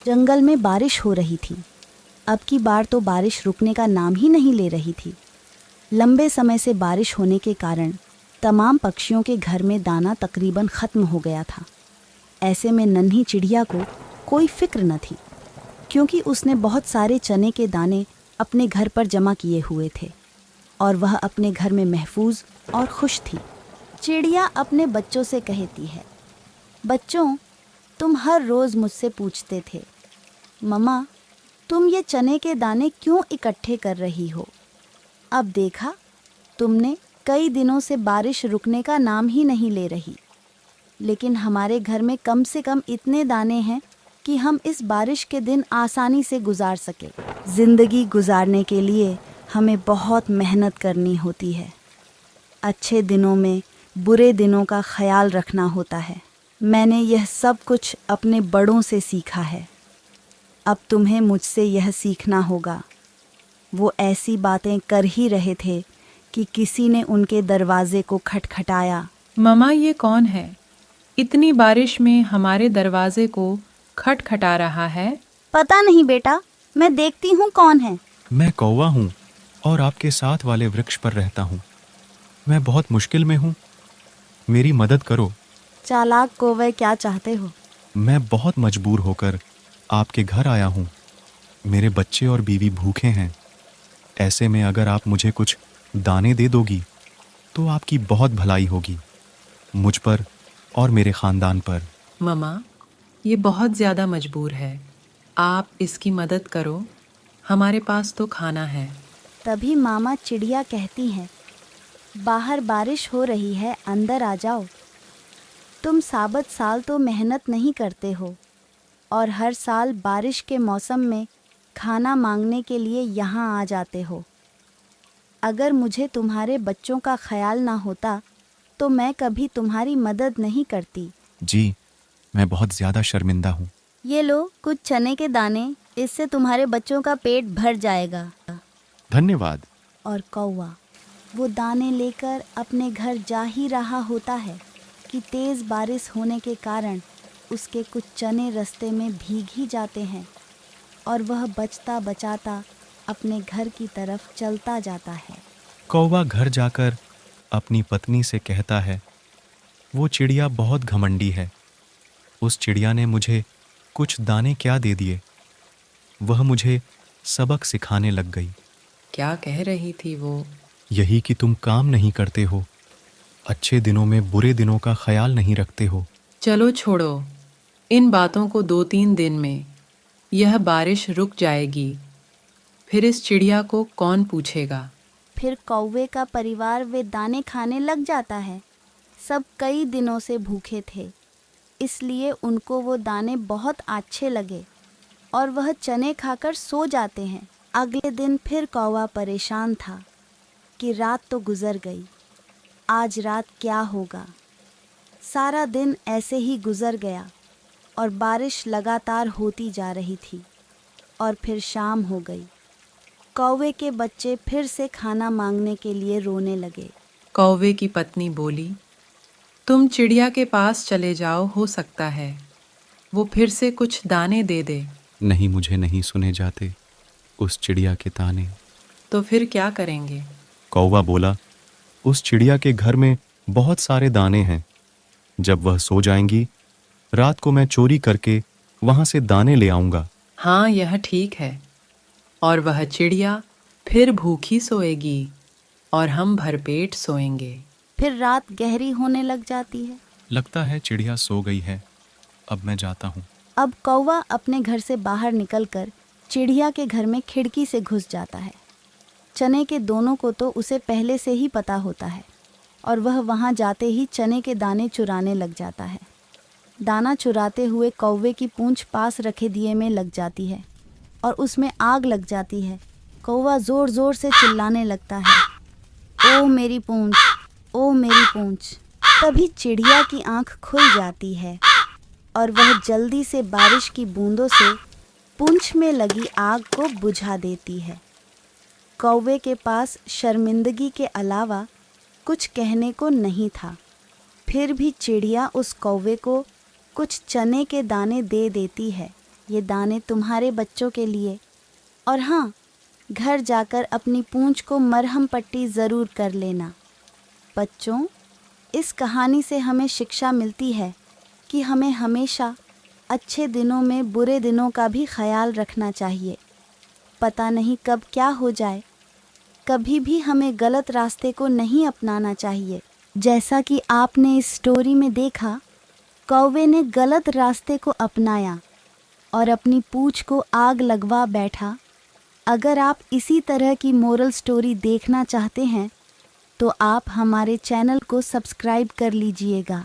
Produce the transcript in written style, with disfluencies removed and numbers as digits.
जंगल में बारिश हो रही थी। अब की बार तो बारिश रुकने का नाम ही नहीं ले रही थी। लंबे समय से बारिश होने के कारण तमाम पक्षियों के घर में दाना तकरीबन ख़त्म हो गया था। ऐसे में नन्ही चिड़िया को कोई फिक्र न थी, क्योंकि उसने बहुत सारे चने के दाने अपने घर पर जमा किए हुए थे और वह अपने घर में महफूज और खुश थी। चिड़िया अपने बच्चों से कहती है, बच्चों, तुम हर रोज़ मुझसे पूछते थे, मम्मा, तुम ये चने के दाने क्यों इकट्ठे कर रही हो? अब देखा, तुमने कई दिनों से बारिश रुकने का नाम ही नहीं ले रही। लेकिन हमारे घर में कम से कम इतने दाने हैं कि हम इस बारिश के दिन आसानी से गुजार सके। ज़िंदगी गुजारने के लिए हमें बहुत मेहनत करनी होती है। अच्छे दिनों में बुरे दिनों का ख्याल रखना होता है। मैंने यह सब कुछ अपने बड़ों से सीखा है। अब तुम्हें मुझसे यह सीखना होगा। वो ऐसी बातें कर ही रहे थे कि किसी ने उनके दरवाजे को खटखटाया। मम्मा, ये कौन है? इतनी बारिश में हमारे दरवाजे को खटखटा रहा है। पता नहीं बेटा, मैं देखती हूँ कौन है। मैं कौवा हूँ और आपके साथ वाले वृक्ष पर रहता हूँ। मैं बहुत मुश्किल में हूँ, मेरी मदद करो। चालाक कौवे, क्या चाहते हो? मैं बहुत मजबूर होकर आपके घर आया हूँ। मेरे बच्चे और बीवी भूखे हैं। ऐसे में अगर आप मुझे कुछ दाने दे दोगी तो आपकी बहुत भलाई होगी, मुझ पर और मेरे ख़ानदान पर। मम्मा, ये बहुत ज़्यादा मजबूर है। आप इसकी मदद करो, हमारे पास तो खाना है। तभी मामा चिड़िया कहती हैं, बाहर बारिश हो रही है, अंदर आ जाओ। तुम साबत साल तो मेहनत नहीं करते हो और हर साल बारिश के मौसम में खाना मांगने के लिए यहाँ आ जाते हो। अगर मुझे तुम्हारे बच्चों का ख्याल ना होता तो मैं कभी तुम्हारी मदद नहीं करती। जी, मैं बहुत ज़्यादा शर्मिंदा हूँ। ये लो कुछ चने के दाने, इससे तुम्हारे बच्चों का पेट भर जाएगा। धन्यवाद। और कौवा वो दाने लेकर अपने घर जा ही रहा होता है कि तेज़ बारिश होने के कारण उसके कुछ चने रास्ते में भीग ही जाते हैं और वह बचता बचाता अपने घर की तरफ चलता जाता है। कौवा घर जाकर अपनी पत्नी से कहता है, वो चिड़िया बहुत घमंडी है। उस चिड़िया ने मुझे कुछ दाने क्या दे दिए, वह मुझे सबक सिखाने लग गई। क्या कह रही थी वो? यही कि तुम काम नहीं करते हो, अच्छे दिनों में बुरे दिनों का ख्याल नहीं रखते हो। चलो छोड़ो इन बातों को, 2-3 दिन में यह बारिश रुक जाएगी। फिर इस चिड़िया को कौन पूछेगा? फिर कौवे का परिवार वे दाने खाने लग जाता है। सब कई दिनों से भूखे थे, इसलिए उनको वो दाने बहुत अच्छे लगे और वह चने खाकर सो जाते हैं। अगले दिन फिर कौवा परेशान था कि रात तो गुजर गई, आज रात क्या होगा। सारा दिन ऐसे ही गुजर गया और बारिश लगातार होती जा रही थी और फिर शाम हो गई। कौवे के बच्चे फिर से खाना मांगने के लिए रोने लगे। कौवे की पत्नी बोली, तुम चिड़िया के पास चले जाओ, हो सकता है वो फिर से कुछ दाने दे दे। नहीं, मुझे नहीं सुने जाते उस चिड़िया के ताने। तो फिर क्या करेंगे? कौवा बोला, उस चिड़िया के घर में बहुत सारे दाने हैं। जब वह सो जाएंगी, रात को मैं चोरी करके वहाँ से दाने ले आऊँगा। हाँ, यह ठीक है। और वह चिड़िया फिर भूखी सोएगी और हम भरपेट सोएंगे। फिर रात गहरी होने लग जाती है। लगता है चिड़िया सो गई है, अब मैं जाता हूँ। अब कौवा अपने घर से बाहर निकलकर चिड़िया के घर में खिड़की से घुस जाता है। चने के दोनों को तो उसे पहले से ही पता होता है और वह वहाँ जाते ही चने के दाने चुराने लग जाता है। दाना चुराते हुए कौवे की पूंछ पास रखे दिए में लग जाती है और उसमें आग लग जाती है। कौवा ज़ोर ज़ोर से चिल्लाने लगता है, ओ मेरी पूंछ, ओ मेरी पूंछ। तभी चिड़िया की आंख खुल जाती है और वह जल्दी से बारिश की बूंदों से पूंछ में लगी आग को बुझा देती है। कौवे के पास शर्मिंदगी के अलावा कुछ कहने को नहीं था। फिर भी चिड़िया उस कौवे को कुछ चने के दाने दे देती है ये दाने तुम्हारे बच्चों के लिए। और हाँ, घर जाकर अपनी पूंछ को मरहम पट्टी ज़रूर कर लेना। बच्चों, इस कहानी से हमें शिक्षा मिलती है कि हमें हमेशा अच्छे दिनों में बुरे दिनों का भी ख्याल रखना चाहिए। पता नहीं कब क्या हो जाए। कभी भी हमें गलत रास्ते को नहीं अपनाना चाहिए। जैसा कि आपने इस स्टोरी में देखा, कौवे ने गलत रास्ते को अपनाया और अपनी पूंछ को आग लगवा बैठा। अगर आप इसी तरह की मोरल स्टोरी देखना चाहते हैं तो आप हमारे चैनल को सब्सक्राइब कर लीजिएगा।